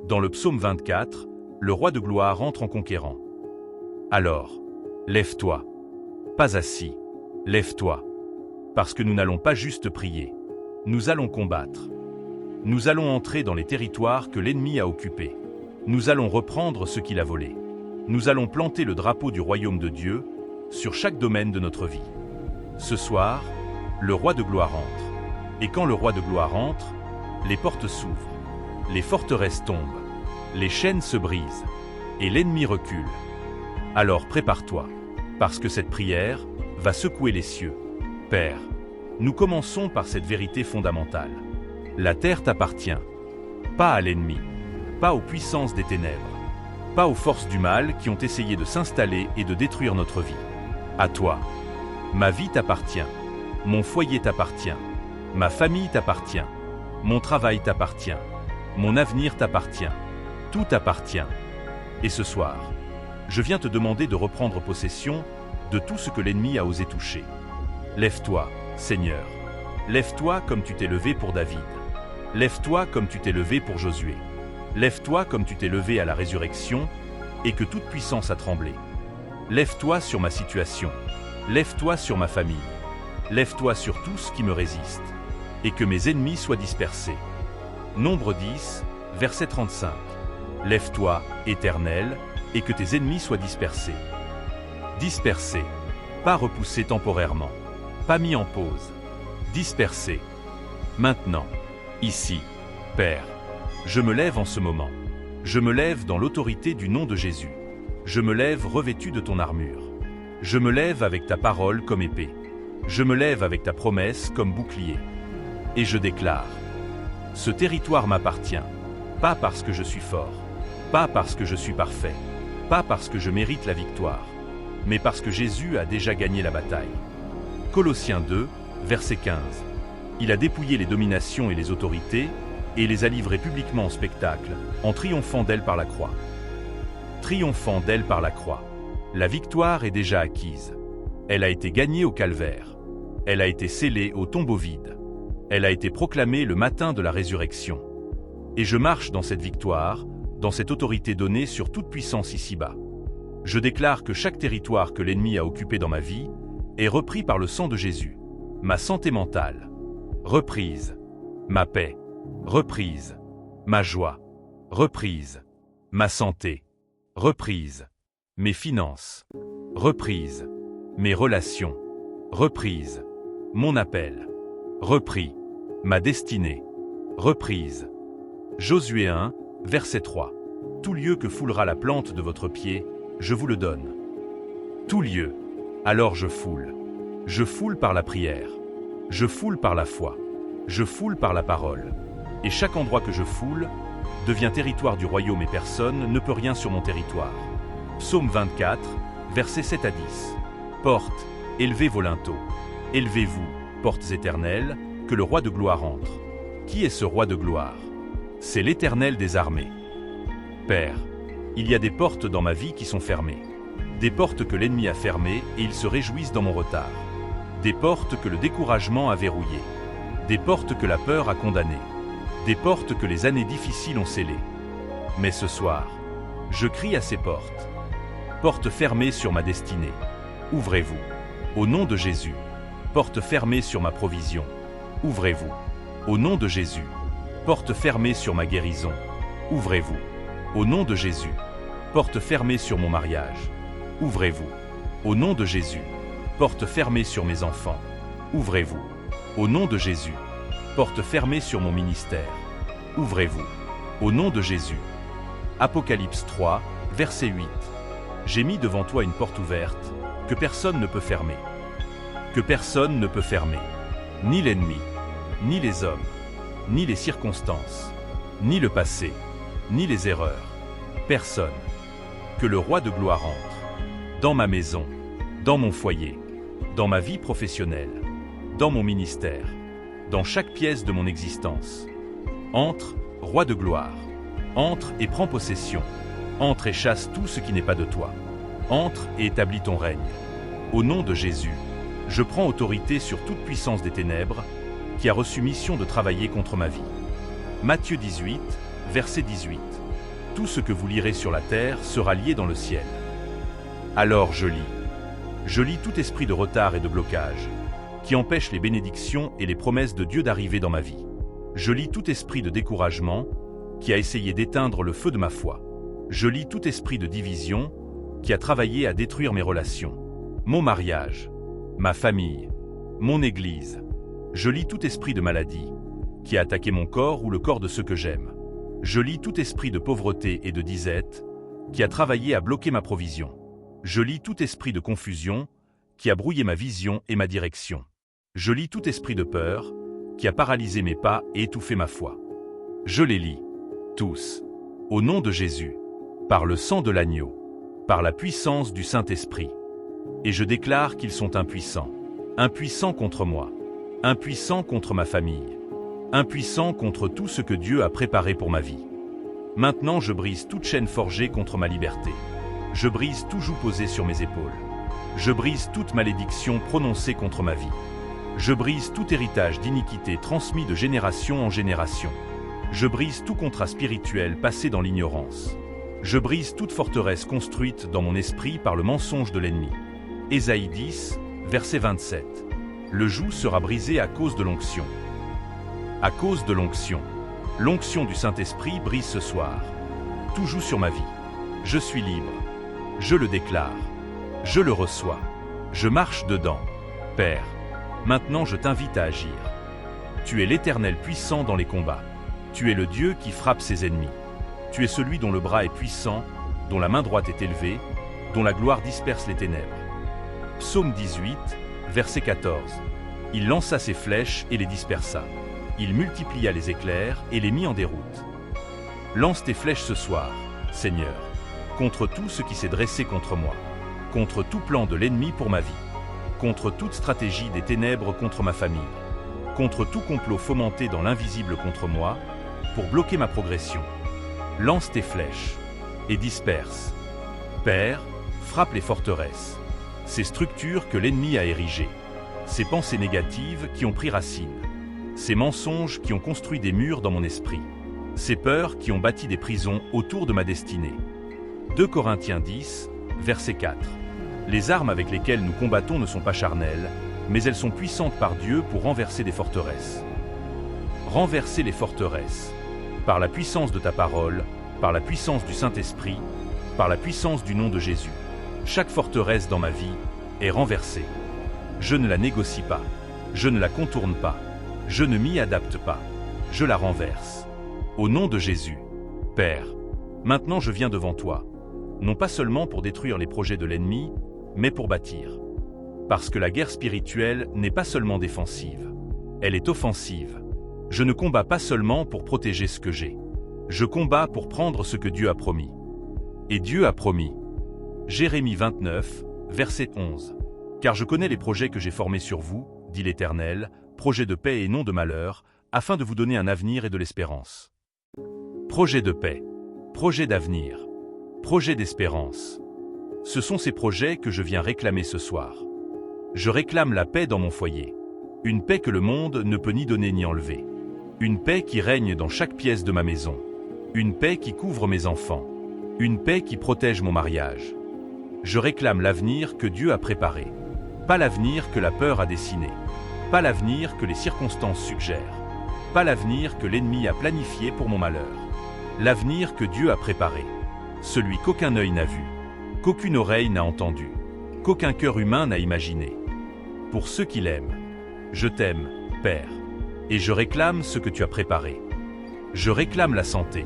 Dans le psaume 24, le roi de gloire entre en conquérant. Alors, lève-toi. Pas assis, lève-toi. Parce que nous n'allons pas juste prier. Nous allons combattre. Nous allons entrer dans les territoires que l'ennemi a occupés. Nous allons reprendre ce qu'il a volé. Nous allons planter le drapeau du royaume de Dieu sur chaque domaine de notre vie. Ce soir, le roi de gloire entre. Et quand le roi de gloire entre, les portes s'ouvrent, les forteresses tombent, les chaînes se brisent, et l'ennemi recule. Alors prépare-toi, parce que cette prière va secouer les cieux. Père, nous commençons par cette vérité fondamentale. La terre t'appartient, pas à l'ennemi, pas aux puissances des ténèbres, pas aux forces du mal qui ont essayé de s'installer et de détruire notre vie. À toi, ma vie t'appartient, mon foyer t'appartient, ma famille t'appartient, mon travail t'appartient, mon avenir t'appartient, tout t'appartient. Et ce soir, je viens te demander de reprendre possession de tout ce que l'ennemi a osé toucher. Lève-toi, Seigneur. Lève-toi comme tu t'es levé pour David. Lève-toi comme tu t'es levé pour Josué. Lève-toi comme tu t'es levé à la résurrection et que toute puissance a tremblé. Lève-toi sur ma situation. Lève-toi sur ma famille. Lève-toi sur tout ce qui me résiste et que mes ennemis soient dispersés. Nombre 10, verset 35. Lève-toi, Éternel, et que tes ennemis soient dispersés. Dispersés, pas repoussés temporairement, pas mis en pause. Dispersés. Maintenant, ici, Père, je me lève en ce moment. Je me lève dans l'autorité du nom de Jésus. Je me lève revêtu de ton armure. Je me lève avec ta parole comme épée. Je me lève avec ta promesse comme bouclier. Et je déclare, ce territoire m'appartient, pas parce que je suis fort, pas parce que je suis parfait, pas parce que je mérite la victoire, mais parce que Jésus a déjà gagné la bataille. Colossiens 2, verset 15. Il a dépouillé les dominations et les autorités et les a livrées publiquement en spectacle, en triomphant d'elles par la croix. Triomphant d'elles par la croix. La victoire est déjà acquise. Elle a été gagnée au calvaire. Elle a été scellée au tombeau vide. Elle a été proclamée le matin de la résurrection. Et je marche dans cette victoire, dans cette autorité donnée sur toute puissance ici-bas. Je déclare que chaque territoire que l'ennemi a occupé dans ma vie est repris par le sang de Jésus. Ma santé mentale, reprise. Ma paix, reprise. Ma joie, reprise. Ma santé, reprise. Mes finances, reprise. Mes relations, reprise. Mon appel, repris. Ma destinée, reprise. Josué 1, verset 3. Tout lieu que foulera la plante de votre pied, je vous le donne. Tout lieu, alors je foule. Je foule par la prière. Je foule par la foi. Je foule par la parole. Et chaque endroit que je foule devient territoire du royaume et personne ne peut rien sur mon territoire. Psaume 24, versets 7 à 10. Portes, élevez vos linteaux. Élevez-vous, portes éternelles, que le roi de gloire entre. Qui est ce roi de gloire? C'est l'Éternel des armées. Père, il y a des portes dans ma vie qui sont fermées. Des portes que l'ennemi a fermées et ils se réjouissent dans mon retard. Des portes que le découragement a verrouillées. Des portes que la peur a condamnées. Des portes que les années difficiles ont scellées. Mais ce soir, je crie à ces portes. Portes fermées sur ma destinée. Ouvrez-vous. Au nom de Jésus. Portes fermées sur ma provision. Ouvrez-vous. Au nom de Jésus. Porte fermée sur ma guérison. Ouvrez-vous. Au nom de Jésus. Porte fermée sur mon mariage. Ouvrez-vous. Au nom de Jésus. Porte fermée sur mes enfants. Ouvrez-vous. Au nom de Jésus. Porte fermée sur mon ministère. Ouvrez-vous. Au nom de Jésus. Apocalypse 3, verset 8. J'ai mis devant toi une porte ouverte, que personne ne peut fermer. Que personne ne peut fermer. Ni l'ennemi, ni les hommes, ni les circonstances, ni le passé, ni les erreurs. Personne. Que le roi de gloire entre. Dans ma maison, dans mon foyer, dans ma vie professionnelle, dans mon ministère, dans chaque pièce de mon existence. Entre, roi de gloire. Entre et prends possession. Entre et chasse tout ce qui n'est pas de toi. Entre et établis ton règne. Au nom de Jésus, je prends autorité sur toute puissance des ténèbres qui a reçu mission de travailler contre ma vie. Matthieu 18, verset 18. Tout ce que vous lirez sur la terre sera lié dans le ciel. Alors je lis. Je lis tout esprit de retard et de blocage, qui empêche les bénédictions et les promesses de Dieu d'arriver dans ma vie. Je lis tout esprit de découragement, qui a essayé d'éteindre le feu de ma foi. Je lis tout esprit de division, qui a travaillé à détruire mes relations, mon mariage, ma famille, mon église. Je lis tout esprit de maladie, qui a attaqué mon corps ou le corps de ceux que j'aime. Je lis tout esprit de pauvreté et de disette, qui a travaillé à bloquer ma provision. Je lis tout esprit de confusion, qui a brouillé ma vision et ma direction. Je lis tout esprit de peur, qui a paralysé mes pas et étouffé ma foi. Je les lis, tous, au nom de Jésus, par le sang de l'agneau, par la puissance du Saint-Esprit. Et je déclare qu'ils sont impuissants. Impuissants contre moi, impuissants contre ma famille, impuissants contre tout ce que Dieu a préparé pour ma vie. Maintenant je brise toute chaîne forgée contre ma liberté. Je brise tout joug posé sur mes épaules. Je brise toute malédiction prononcée contre ma vie. Je brise tout héritage d'iniquité transmis de génération en génération. Je brise tout contrat spirituel passé dans l'ignorance. Je brise toute forteresse construite dans mon esprit par le mensonge de l'ennemi. Ésaïe 10, verset 27. Le joug sera brisé à cause de l'onction. À cause de l'onction. L'onction du Saint-Esprit brise ce soir. Tout joue sur ma vie. Je suis libre. Je le déclare. Je le reçois. Je marche dedans. Père, maintenant je t'invite à agir. Tu es l'Éternel puissant dans les combats. Tu es le Dieu qui frappe ses ennemis. Tu es celui dont le bras est puissant, dont la main droite est élevée, dont la gloire disperse les ténèbres. Psaume 18, verset 14. Il lança ses flèches et les dispersa. Il multiplia les éclairs et les mit en déroute. Lance tes flèches ce soir, Seigneur, contre tout ce qui s'est dressé contre moi, contre tout plan de l'ennemi pour ma vie, contre toute stratégie des ténèbres contre ma famille, contre tout complot fomenté dans l'invisible contre moi, pour bloquer ma progression. Lance tes flèches et disperse. Père, frappe les forteresses, ces structures que l'ennemi a érigées, ces pensées négatives qui ont pris racine, ces mensonges qui ont construit des murs dans mon esprit, ces peurs qui ont bâti des prisons autour de ma destinée. 2 Corinthiens 10, verset 4. Les armes avec lesquelles nous combattons ne sont pas charnelles, mais elles sont puissantes par Dieu pour renverser des forteresses. Renverser les forteresses. Par la puissance de ta parole, par la puissance du Saint-Esprit, par la puissance du nom de Jésus. Chaque forteresse dans ma vie est renversée. Je ne la négocie pas, je ne la contourne pas, je ne m'y adapte pas, je la renverse. Au nom de Jésus, Père, maintenant je viens devant toi, non pas seulement pour détruire les projets de l'ennemi, mais pour bâtir. Parce que la guerre spirituelle n'est pas seulement défensive, elle est offensive. Je ne combats pas seulement pour protéger ce que j'ai. Je combats pour prendre ce que Dieu a promis. Et Dieu a promis. Jérémie 29, verset 11. Car je connais les projets que j'ai formés sur vous, dit l'Éternel, projets de paix et non de malheur, afin de vous donner un avenir et de l'espérance. Projet de paix, projet d'avenir, projet d'espérance. Ce sont ces projets que je viens réclamer ce soir. Je réclame la paix dans mon foyer. Une paix que le monde ne peut ni donner ni enlever. Une paix qui règne dans chaque pièce de ma maison. Une paix qui couvre mes enfants. Une paix qui protège mon mariage. Je réclame l'avenir que Dieu a préparé. Pas l'avenir que la peur a dessiné. Pas l'avenir que les circonstances suggèrent. Pas l'avenir que l'ennemi a planifié pour mon malheur. L'avenir que Dieu a préparé. Celui qu'aucun œil n'a vu, qu'aucune oreille n'a entendu, qu'aucun cœur humain n'a imaginé. Pour ceux qui l'aiment, je t'aime, Père, et je réclame ce que tu as préparé. Je réclame la santé.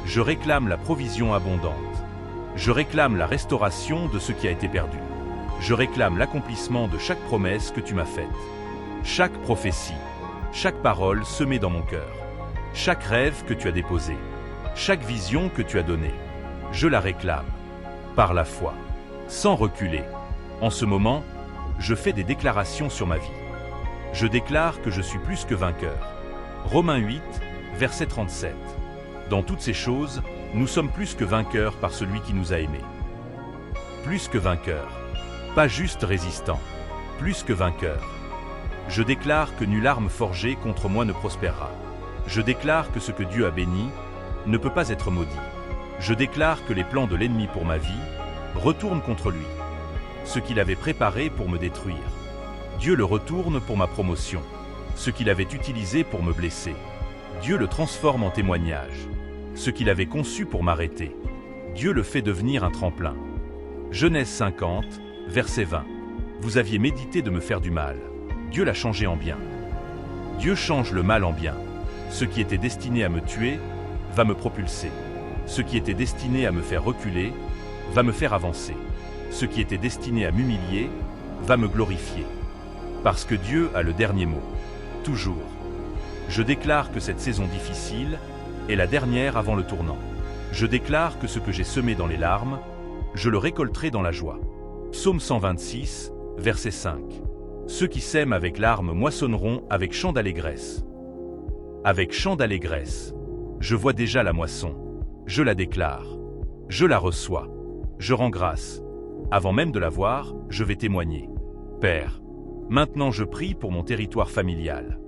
Je réclame la provision abondante. Je réclame la restauration de ce qui a été perdu. Je réclame l'accomplissement de chaque promesse que tu m'as faite. Chaque prophétie, chaque parole semée dans mon cœur, chaque rêve que tu as déposé, chaque vision que tu as donnée, je la réclame, par la foi, sans reculer. En ce moment, je fais des déclarations sur ma vie. Je déclare que je suis plus que vainqueur. Romains 8, verset 37. Dans toutes ces choses, nous sommes plus que vainqueurs par celui qui nous a aimés. Plus que vainqueurs. Pas juste résistants. Plus que vainqueurs. Je déclare que nulle arme forgée contre moi ne prospérera. Je déclare que ce que Dieu a béni ne peut pas être maudit. Je déclare que les plans de l'ennemi pour ma vie retournent contre lui. Ce qu'il avait préparé pour me détruire, Dieu le retourne pour ma promotion. Ce qu'il avait utilisé pour me blesser, Dieu le transforme en témoignage. Ce qu'il avait conçu pour m'arrêter, Dieu le fait devenir un tremplin. Genèse 50, verset 20. Vous aviez médité de me faire du mal. Dieu l'a changé en bien. Dieu change le mal en bien. Ce qui était destiné à me tuer va me propulser. Ce qui était destiné à me faire reculer va me faire avancer. Ce qui était destiné à m'humilier va me glorifier. Parce que Dieu a le dernier mot. Toujours. Je déclare que cette saison difficile est la dernière avant le tournant. Je déclare que ce que j'ai semé dans les larmes, je le récolterai dans la joie. Psaume 126, verset 5. Ceux qui sèment avec larmes moissonneront avec chant d'allégresse. Avec chant d'allégresse. Je vois déjà la moisson. Je la déclare. Je la reçois. Je rends grâce. Avant même de la voir, je vais témoigner. Père, maintenant je prie pour mon territoire familial.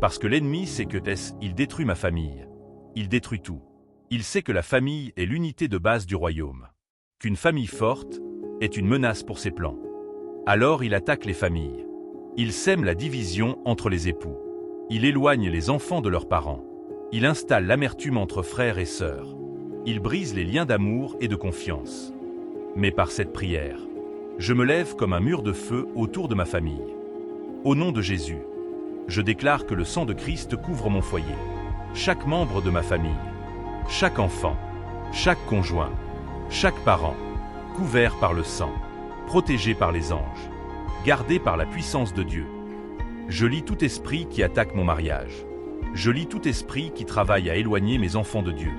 Parce que l'ennemi sait que il détruit ma famille. Il détruit tout. Il sait que la famille est l'unité de base du royaume. Qu'une famille forte est une menace pour ses plans. Alors il attaque les familles. Il sème la division entre les époux. Il éloigne les enfants de leurs parents. Il installe l'amertume entre frères et sœurs. Il brise les liens d'amour et de confiance. Mais par cette prière, je me lève comme un mur de feu autour de ma famille. Au nom de Jésus, je déclare que le sang de Christ couvre mon foyer. Chaque membre de ma famille, chaque enfant, chaque conjoint, chaque parent, couvert par le sang, protégé par les anges, gardé par la puissance de Dieu. Je lis tout esprit qui attaque mon mariage. Je lis tout esprit qui travaille à éloigner mes enfants de Dieu.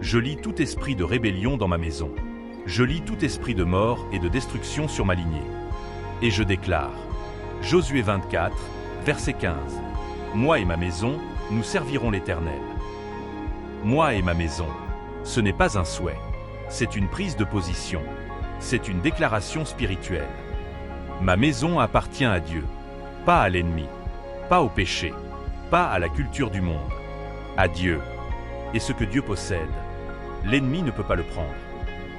Je lis tout esprit de rébellion dans ma maison. Je lis tout esprit de mort et de destruction sur ma lignée. Et je déclare, Josué 24, verset 15, moi et ma maison, nous servirons l'Éternel. Moi et ma maison, ce n'est pas un souhait, c'est une prise de position, c'est une déclaration spirituelle. Ma maison appartient à Dieu, pas à l'ennemi, pas au péché, pas à la culture du monde, à Dieu. Et ce que Dieu possède, l'ennemi ne peut pas le prendre.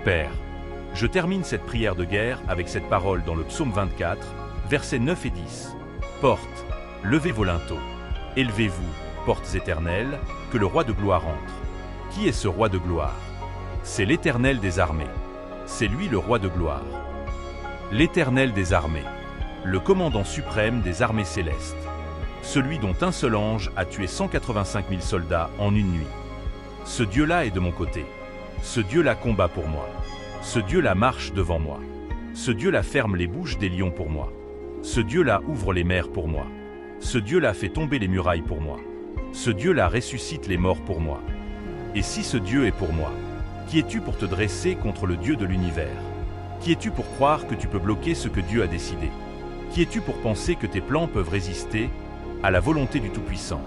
Père, je termine cette prière de guerre avec cette parole dans le psaume 24, versets 9 et 10. Portes, levez vos linteaux. Élevez-vous, portes éternelles, que le roi de gloire entre. Qui est ce roi de gloire? C'est l'Éternel des armées. C'est lui le roi de gloire. L'Éternel des armées, le commandant suprême des armées célestes. Celui dont un seul ange a tué 185 000 soldats en une nuit. Ce Dieu-là est de mon côté. Ce Dieu-là combat pour moi. Ce Dieu-là marche devant moi. Ce Dieu-là ferme les bouches des lions pour moi. Ce Dieu-là ouvre les mers pour moi. Ce Dieu-là fait tomber les murailles pour moi. Ce Dieu-là ressuscite les morts pour moi. Et si ce Dieu est pour moi, qui es-tu pour te dresser contre le Dieu de l'univers? Qui es-tu pour croire que tu peux bloquer ce que Dieu a décidé? Qui es-tu pour penser que tes plans peuvent résister à la volonté du Tout-Puissant?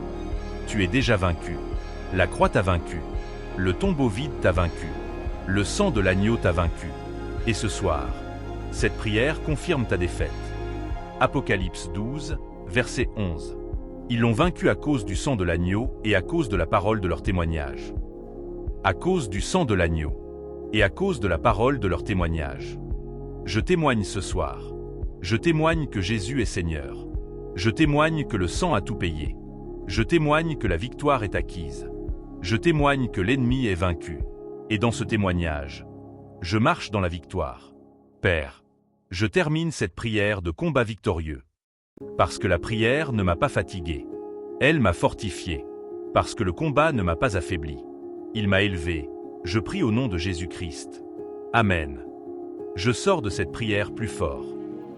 Tu es déjà vaincu. La croix t'a vaincu. Le tombeau vide t'a vaincu. Le sang de l'agneau t'a vaincu. Et ce soir, cette prière confirme ta défaite. Apocalypse 12, verset 11. Ils l'ont vaincu à cause du sang de l'agneau et à cause de la parole de leur témoignage. À cause du sang de l'agneau et à cause de la parole de leur témoignage. Je témoigne ce soir. Je témoigne que Jésus est Seigneur. Je témoigne que le sang a tout payé. Je témoigne que la victoire est acquise. Je témoigne que l'ennemi est vaincu. Et dans ce témoignage, je marche dans la victoire. Père, je termine cette prière de combat victorieux. Parce que la prière ne m'a pas fatigué. Elle m'a fortifié. Parce que le combat ne m'a pas affaibli. Il m'a élevé. Je prie au nom de Jésus-Christ. Amen. Je sors de cette prière plus fort,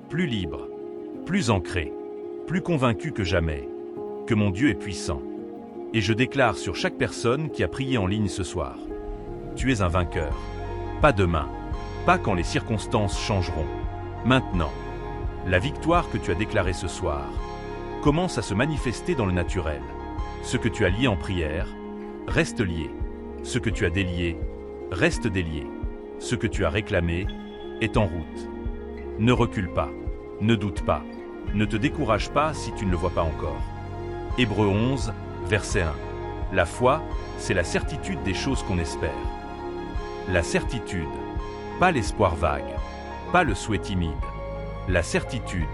plus libre, plus ancré, plus convaincu que jamais, que mon Dieu est puissant. Et je déclare sur chaque personne qui a prié en ligne ce soir. Tu es un vainqueur. Pas demain, pas quand les circonstances changeront. Maintenant, la victoire que tu as déclarée ce soir commence à se manifester dans le naturel. Ce que tu as lié en prière, reste lié. Ce que tu as délié, reste délié. Ce que tu as réclamé est en route. Ne recule pas, ne doute pas, ne te décourage pas si tu ne le vois pas encore. Hébreux 11, verset 1. La foi, c'est la certitude des choses qu'on espère. La certitude. Pas l'espoir vague. Pas le souhait timide. La certitude.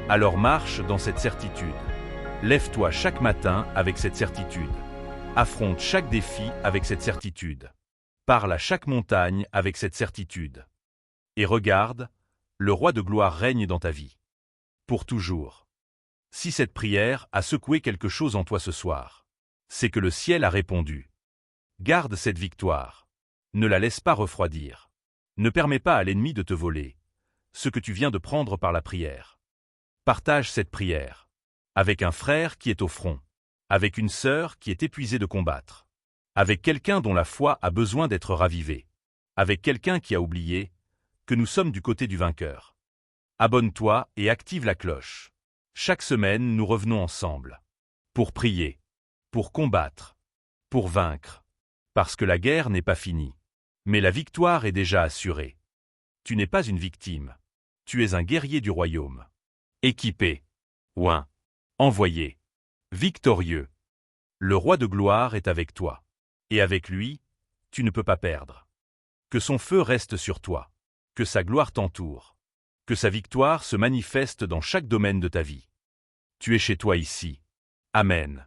Alors marche dans cette certitude. Lève-toi chaque matin avec cette certitude. Affronte chaque défi avec cette certitude. Parle à chaque montagne avec cette certitude. Et regarde, le roi de gloire règne dans ta vie. Pour toujours. Si cette prière a secoué quelque chose en toi ce soir, c'est que le ciel a répondu. Garde cette victoire. Ne la laisse pas refroidir. Ne permets pas à l'ennemi de te voler ce que tu viens de prendre par la prière. Partage cette prière avec un frère qui est au front, avec une sœur qui est épuisée de combattre, avec quelqu'un dont la foi a besoin d'être ravivée, avec quelqu'un qui a oublié que nous sommes du côté du vainqueur. Abonne-toi et active la cloche. Chaque semaine, nous revenons ensemble. Pour prier, pour combattre, pour vaincre. Parce que la guerre n'est pas finie. Mais la victoire est déjà assurée. Tu n'es pas une victime. Tu es un guerrier du royaume. Équipé. Oin. Envoyé. Victorieux. Le roi de gloire est avec toi. Et avec lui, tu ne peux pas perdre. Que son feu reste sur toi. Que sa gloire t'entoure. Que sa victoire se manifeste dans chaque domaine de ta vie. Tu es chez toi ici. Amen.